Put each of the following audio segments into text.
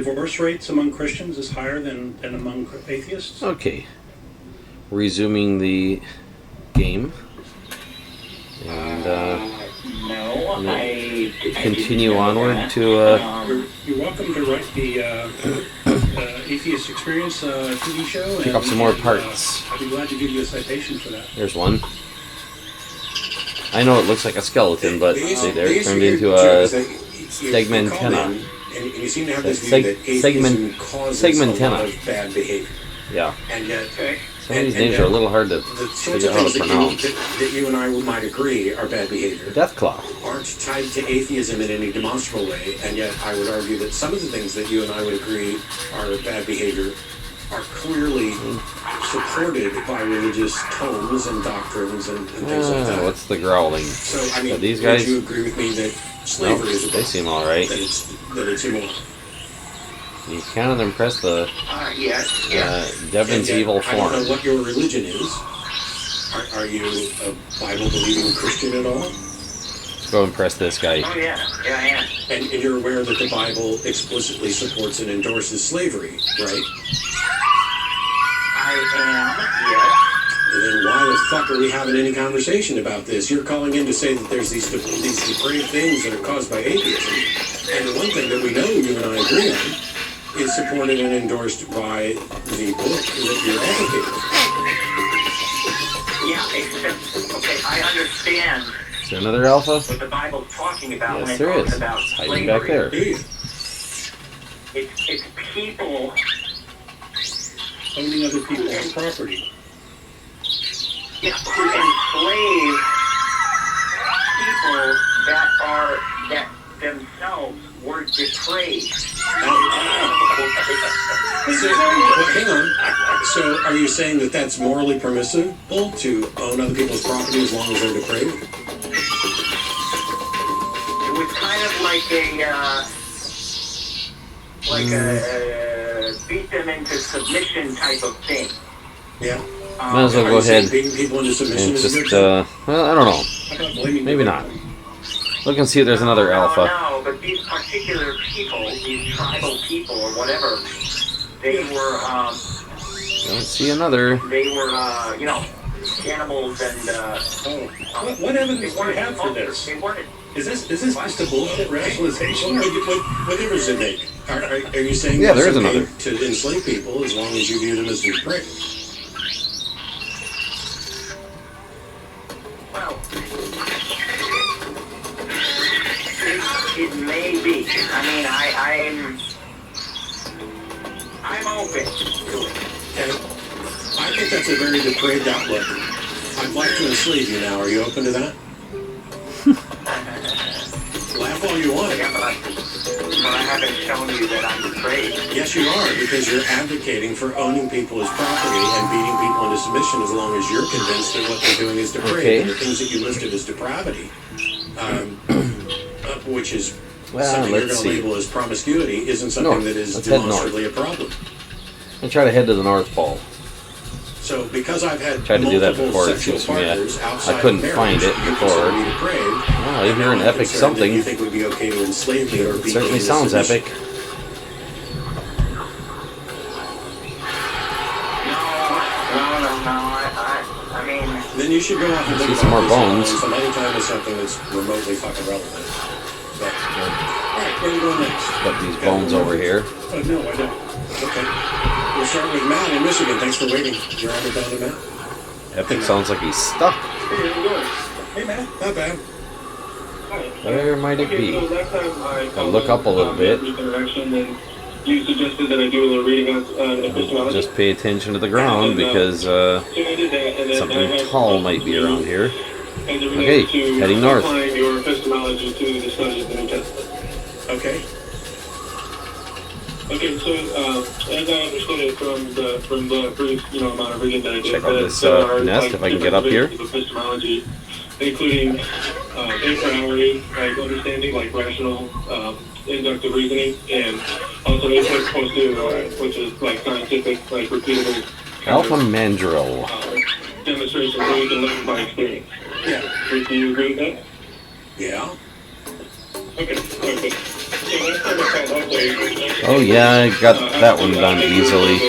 divorce rates among Christians is higher than among atheists? Okay. Resuming the game. And No, I continue onward to You're welcome to write the Atheist Experience TV show. pick up some more parts. I'd be glad to give you a citation for that. There's one. I know it looks like a skeleton, but see there, it turned into a segmentenna. And you seem to have this view that atheism causes a lot of bad behavior. Yeah. And yet, Some of these names are a little hard to the sorts figure of out how things to that pronounce. that you and I might agree are bad behavior Deathclaw. aren't tied to atheism in any demonstrable way, and yet I would argue that some of the things that you and I would agree are bad behavior are clearly supported by religious tomes and doctrines and things like that. What's the growling? So, I mean, But these would guys, you agree with me that slavery is a they seem alright. that it's immoral? You kind of impress the yes. Devin's And yet, evil I don't know form. what your religion is. Are you a Bible-believing Christian at all? Go impress this guy. Oh yeah, yeah, I am. And you're aware that the Bible explicitly supports and endorses slavery, right? I am, yes. And then why the fuck are we having any conversation about this? You're calling in to say that there's these depraved things that are caused by atheism. And the one thing that we know you and I agree on is supported and endorsed by the book that you're advocating. Yeah, except, okay, I understand Is there another alpha? what the Bible's talking about Yes, when there it talks is. about It's slavery. hiding back there. Do you? It's people Owning other people's property. who enslave people that themselves were depraved. Hang on. So are you saying that that's morally permissible to own other people's property as long as they're depraved? It was kind of like a beat them into submission type of thing. Yeah. Might as well Are go you saying ahead beating people into submission and is a good just, thing? well, I don't know. I'm not blaming Maybe you. not. Look and see if there's another alpha. No, but these particular people, these tribal people or whatever, they were, Don't see another. cannibals and, What evidence do you have for this? They weren't. Is this just a bullshit rationalization? What difference does it make? Are you saying Yeah, that there it's is okay another. to enslave people as long as you view them as depraved? Well, it may be. I mean, I'm open to it. And I think that's a very depraved outlook. I'd like to enslave you now. Are you open to that? Laugh all you want. Yeah, but I haven't shown you that I'm depraved. Yes, you are, because you're advocating for owning people as property and beating people into submission as long as you're convinced that what they're doing is depraved. Okay. And the things that you listed as depravity, which is Well, something you're let's going to see. label as promiscuity, isn't something North. that is Let's head north. demonstrably a problem. I try to head to the North Pole. So, because I've had Tried to do that multiple before, it sexual seems to me. partners outside I couldn't of find marriage, it you before. consider me depraved, Well, I and hear now an I'm epic concerned that something. You think it would be okay to enslave me or beat me Certainly into sounds submission. epic. No. I mean, Then you should go off and See think some about more this bones. some other time is something that's remotely fucking relevant. But, alright, where are you going next? Got these bones over here. Oh, no, I don't. Okay. We'll start with Matt in Michigan. Thanks for waiting. You're on the down to Matt. Epic sounds like he's stuck. Hey, how you doing? Hey, man. Not bad. Where might it be? So last time I I'll look up a little bit. Interaction, and you suggested that I do a little reading on epistemology. Just pay attention to the ground because So I did that, and then I something had tall might be around here. As it Okay, relates to heading north. applying your epistemology to the study of the New Testament. Okay. Okay, so as I understood it from the brief amount of reading that I did, Check out that this, there are, nest, if I can get up here. different ways of epistemology, including a priori understanding, like rational inductive reasoning, and also a post posteriori, which is like scientific, like repeatable Alpha Mandrill. demonstration where you can learn by experience. Yeah. Do you agree with that? Yeah. Okay. last time I called update. Oh yeah, I got that one done easily. We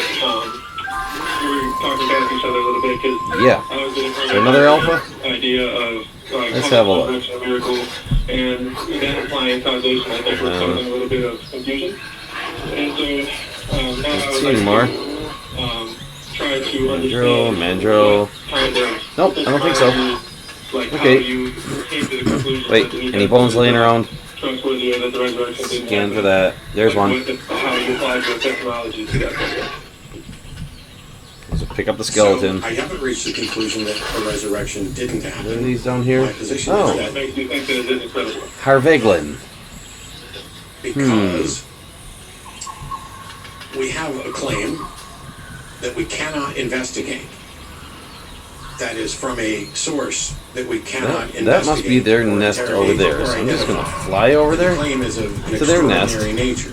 were talking past each other a little bit because Yeah. I was getting Is there another alpha? idea of Let's have a look. a miracle and then applying causation. I think we're causing a little bit of confusion. And so now I would See like more. to try to Mandrill, understand Mandrill. kind of Nope, I don't think so. like Okay. how you came to the conclusion Wait, that any bones laying around? trustworthy or that the resurrection didn't Scan happen. for that. There's Like, one. how you applied your technology to that problem. So pick up the skeleton. So I haven't reached the conclusion that a resurrection didn't What are happen. these down here? My position Oh. is What that makes you think that it is incredible? Harveglin. because we have a claim that we cannot investigate. That is from a source that we cannot investigate. That must be their or nest over interrogate there. or So I'm just gonna identify. fly over The there. claim is of an to their nest. extraordinary nature,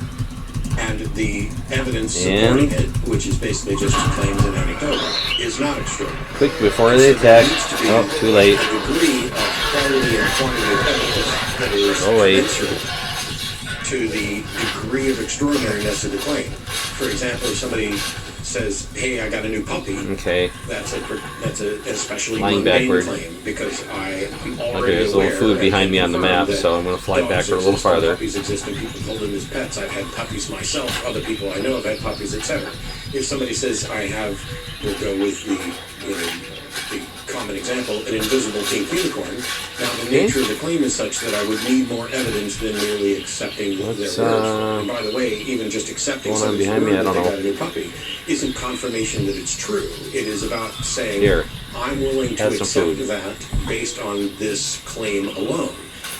and the evidence And- supporting it, which is basically just claims and anecdote, is not extraordinary. Quick before they attack. Oh, too late. A degree of quality and quantity of evidence that is Oh, wait. commensurate to the degree of extraordinariness of the claim. For example, if somebody says, "Hey, I got a new puppy," Okay. that's a especially Lying mundane backward. claim because I am already Okay, there's a little aware food and behind me on the confirmed map, that so I'm gonna fly dogs backward a little exist and farther. Puppies exist and people hold them as pets. I've had puppies myself. Other people I know have had puppies, etc. If somebody says I have, we'll go with the common example, an invisible pink unicorn. Now the nature of the claim is such that I would need more evidence than merely accepting their Let's, words. And by the way, even just accepting going on somebody's behind me, word I that don't they know. got a new puppy isn't confirmation that it's true. It is about saying, Here. I'm willing to Have some accept food. that based on this claim alone.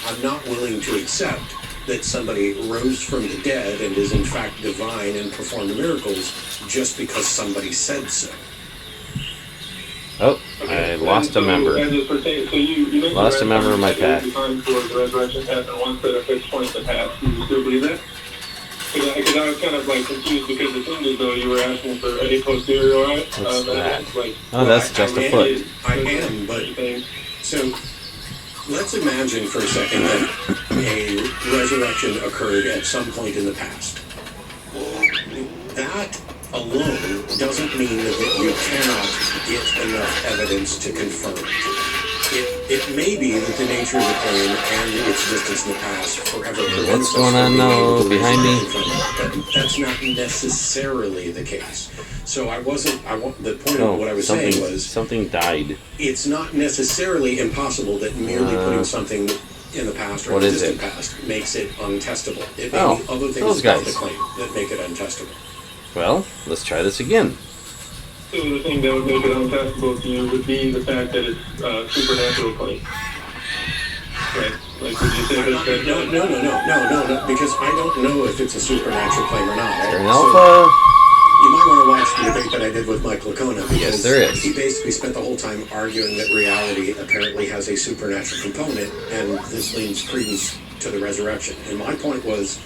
I'm not willing to accept that somebody rose from the dead and is in fact divine and performed miracles just because somebody said so. Oh, I lost a member. As it pertains, so you mentioned Lost a member of my pack. Time for the resurrection happened once at a fixed point in the past. Do you still believe that? Because I was kind of like confused because it seemed as though you were asking for a posterior. What's that? Like, Oh, that's just a foot. I am, but so let's imagine for a second that a resurrection occurred at some point in the past. That alone doesn't mean that you cannot get enough evidence to confirm it. It may be that the nature of the claim and its existence in the past forever prevents What's us going from on being now? able to Behind me? reason from it. But that's not necessarily the case. So the point of what I was saying was something died. it's not necessarily impossible that merely putting something in the past or What in the is distant it? past makes it untestable. It may Oh, be other things those about guys. the claim that make it untestable. Well, let's try this again. So the thing that would make it untestable to you would be the fact that it's supernatural claim. Right? Like, would you say that? No, because I don't know if it's a supernatural claim or not. There an So alpha? you might want to watch the debate that I did with Mike Lacona because Yes, there is. he basically spent the whole time arguing that reality apparently has a supernatural component and this lends credence to the resurrection. And my point was,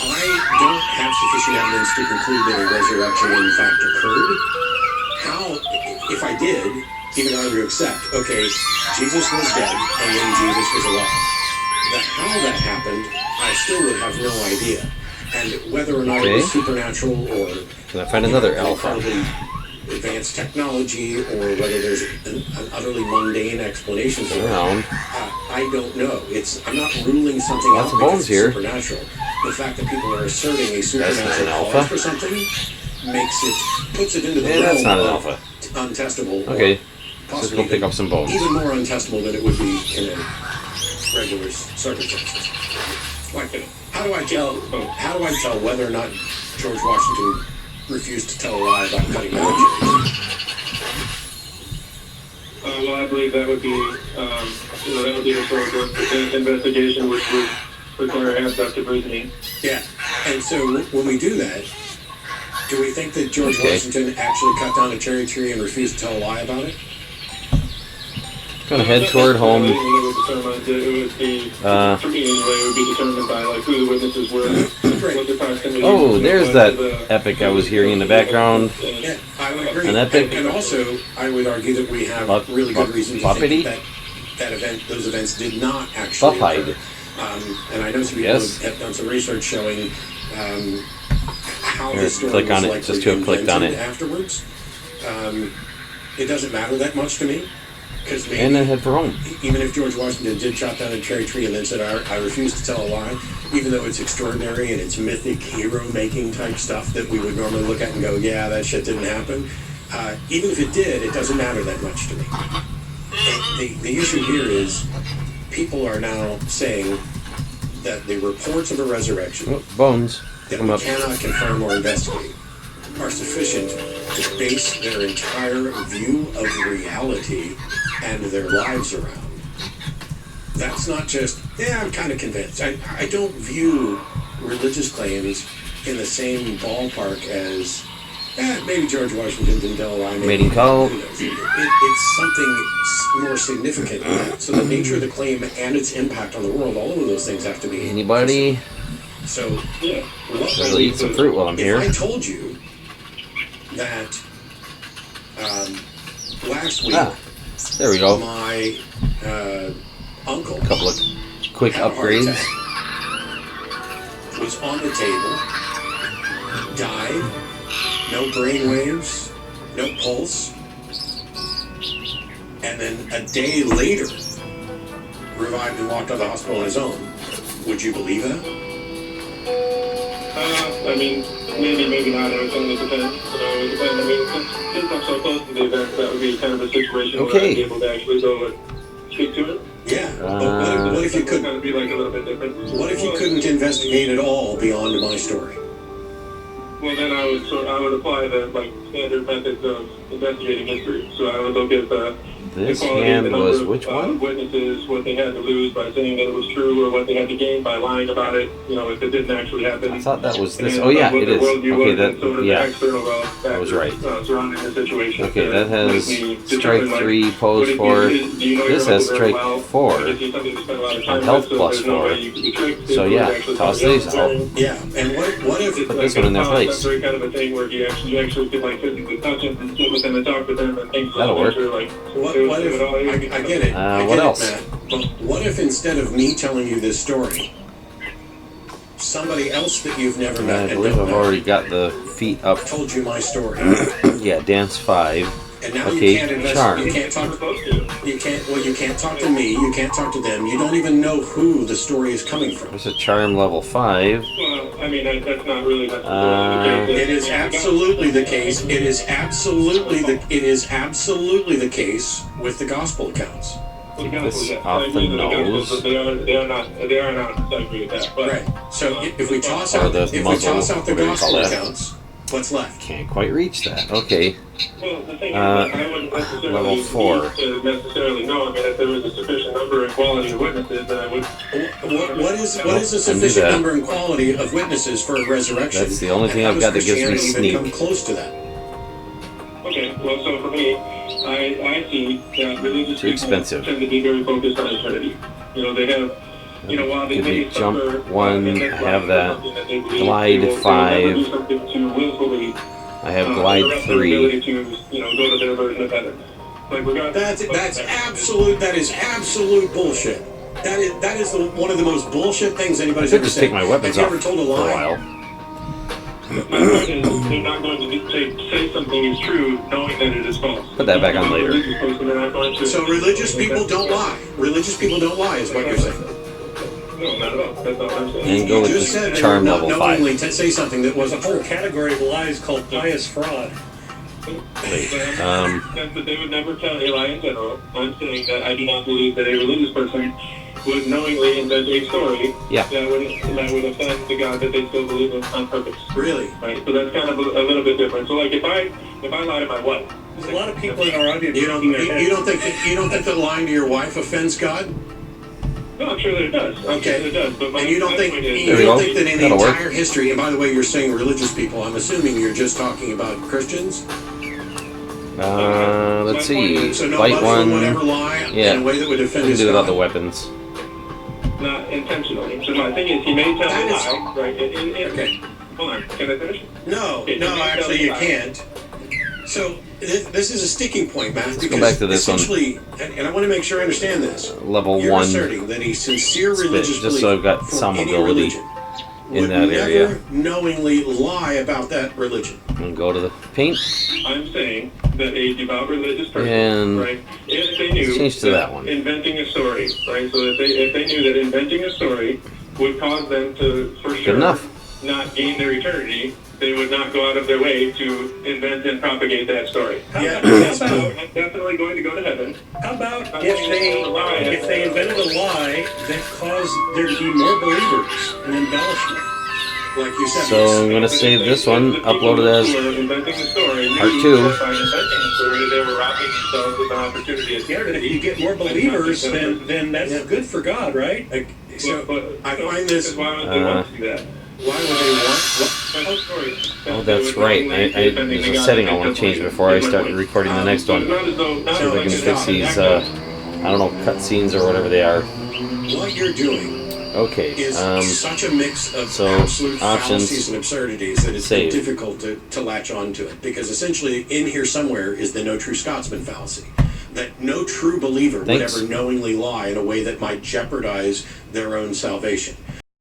I don't have sufficient evidence to conclude that a resurrection in fact occurred. How, if I did, even I would accept, okay, Jesus was dead and then Jesus was alive. How that happened, I still would have no idea. And whether or not it was supernatural or Can I find another alpha? incredibly advanced technology or whether there's an utterly mundane explanation for it, Around. I don't know. I'm not ruling something Lots out of because bones it's here. supernatural. The fact that people are asserting a not an supernatural alpha. cause for something puts it into the Yeah, that's realm not an of alpha. untestable. or Okay, let's possibly go pick up some bones. even more untestable than it would be in a regular circumstances. Like, how do I tell whether or not George Washington refused to tell a lie about cutting down trees? Well, I believe that would be, that would be the sort of investigation which would require abductive reasoning. Yeah, and so when we do that, do we think that George Okay. Washington actually cut down a cherry tree and refused to tell a lie about it? Gonna head toward home. It would be, for me anyway, it would be determined by like who the witnesses were. What the proximity Oh, was there's to that the- epic I was hearing in the background. Yeah, I would agree. An epic- And also, I would argue that we have really good reason to think Buppity? that those events did not actually Buffide. occur. And I know some people Yes. have done some research showing how Here, this story click on was it, likely just to have clicked on invented it. afterwards. It doesn't matter that much to me, because And then head for home. even if George Washington did chop down a cherry tree and then said, I refuse to tell a lie, even though it's extraordinary and it's mythic, hero-making type stuff that we would normally look at and go, yeah, that shit didn't happen. Even if it did, it doesn't matter that much to me. The issue here is people are now saying that the reports of a resurrection Oh, bones. that Come we up. cannot confirm or investigate are sufficient to base their entire view of reality and their lives around. That's not just, yeah, I'm kind of convinced. I don't view religious claims in the same ballpark as, maybe George Washington didn't tell a lie. Mating call. It's something more significant than that. So the nature of the claim and its impact on the world, all of those things have to be. Anybody? So, Yeah. I'll eat some fruit while I'm if here. I told you that last week There we go. my uncle A couple of quick had a heart upgrades. attack, was on the table, died, no brain waves, no pulse, and then a day later revived and walked out of the hospital on his own, would you believe that? I mean, maybe not. It would depend. It depends. I mean, since I'm so close to the event, that would be kind of a situation where I'd be able to actually go and speak to it. Yeah, but what if you couldn't? Kind of be like a little bit different. What if you couldn't investigate at all beyond my story? Well, then I would apply the standard methods of investigating history. So I would look at the This quality, hand the number was of, which one? witnesses, what they had to lose by saying that it was true, or what they had to gain by lying about it. If it didn't actually happen. I thought that was this. And Oh yeah, what it their is. worldview Okay, was, that and sort of the yeah. external That was right. surrounding the situation. Okay, that has Make me strike determine, 3, pose what 4. do you know This your has uncle very strike well? 4. If you something to spend a lot of time And health with, so plus there's no 4. way you can be tricked. So If yeah, you actually toss tell these the out. Yeah, and what if Put this one in their place. Kind of a thing where you actually could physically touch them and sit with them and talk with them and things That'll work. what if I get it? I what get else? it, Matt. But what if instead of me telling you this story, somebody else that you've never met I and believe don't I've know already got the feet up. told you my story, Yeah, dance 5. and now Okay, you can't invest. charm. You can't talk. You can't. Well, you can't talk to me. You can't talk to them. You don't even know who the story is coming from. There's a charm level 5. Well, I mean, that's not really necessarily the case. It is absolutely the case. It is absolutely the case with the gospel accounts. This off the nose. They are not. I agree with that. But Right. So if we toss Or out the if we muzzle, toss out the whatever you call gospel that. accounts, what's left? Can't quite reach that. Okay. Well, the thing is, I wouldn't necessarily level 4. need to necessarily know. I mean, if there was a sufficient number and quality of witnesses, then I would. What is a Undo sufficient that. number and quality of witnesses for a resurrection? That's the only And thing how I've does got that gives me Christianity sneak. even come close to that? Okay, well, so for me, I see that religious Too people expensive. tend to be very focused on eternity. They have, while they Give me may jump suffer, 1, in their I have life that. for something that they believe, Glide they will 5. never do something to willfully I have glide interrupt their 3. ability to, go to their version of heaven. Like, regardless. That is absolute bullshit. That is one of the most bullshit things anybody's I ever could just said. take my weapons Have off you ever told a for a lie? while. My point is, they're not going to say something is true knowing that it is false. Put that back on later. Religious person, they're not going to- So religious people don't lie. Religious people don't lie, is what you're saying. No, not at all. That's not what I'm saying. And go with You just said the they charm would level not 5. knowingly say something that There's a wasn't whole true. category of lies called pious fraud. But they would never tell a lie in general. I'm saying that I do not believe that a religious person would knowingly invent a story Yeah. that would offend the God that they still believe in on purpose. Really? Right? So that's kind of a little bit different. So like if I lie to my wife, There's a lot of people in our audience You don't think that lying to your wife offends God? no, I'm sure that it does. I'm sure that it does. But And you don't think point is, There we go. that in the That'll work. entire history, and by the way, you're saying religious people, I'm assuming you're just talking about Christians? Let's see. So Fight nobody would ever 1. lie Yeah. in a way that would offend We can his do without the God? weapons. not intentionally. So my thing is, he may tell That a is- lie, right? Okay. Hold on, can I finish? No, Okay, no, you may actually tell you a lie. can't. So this is a sticking point, Matt. Let's go back to this one. Essentially, and I want to make sure I understand this. Level You're 1. asserting that a sincere Spit, religious just belief so I've got for some any ability religion in would that never area. knowingly lie about that religion. And go to the paint. I'm saying that a devout religious person, And right, if they knew change to that one. inventing a story, right, so if they knew that inventing a story would cause them to, for sure, enough. not gain their eternity, they would not go out of their way to invent and propagate that story. Yeah, So I'm definitely going to go to heaven. How about if they invented a lie that caused there to be more believers, an embellishment? like you said. So I'm going to save this one, upload it as part 2. By inventing a story, they were robbing themselves of an opportunity at the Yeah, end. if you get more believers, then that's good for God, right? So But I find this. why would they want to do that? Why would they want? Oh, that's right. There's a setting I want to change before I start recording the next one. See if I can fix these, I don't know, cutscenes or whatever they are. What you're doing Okay, is such a mix of so absolute options, fallacies and absurdities that it's save. difficult to latch on to it. Because essentially, in here somewhere is the no true Scotsman fallacy. That no true believer Thanks. would ever knowingly lie in a way that might jeopardize their own salvation.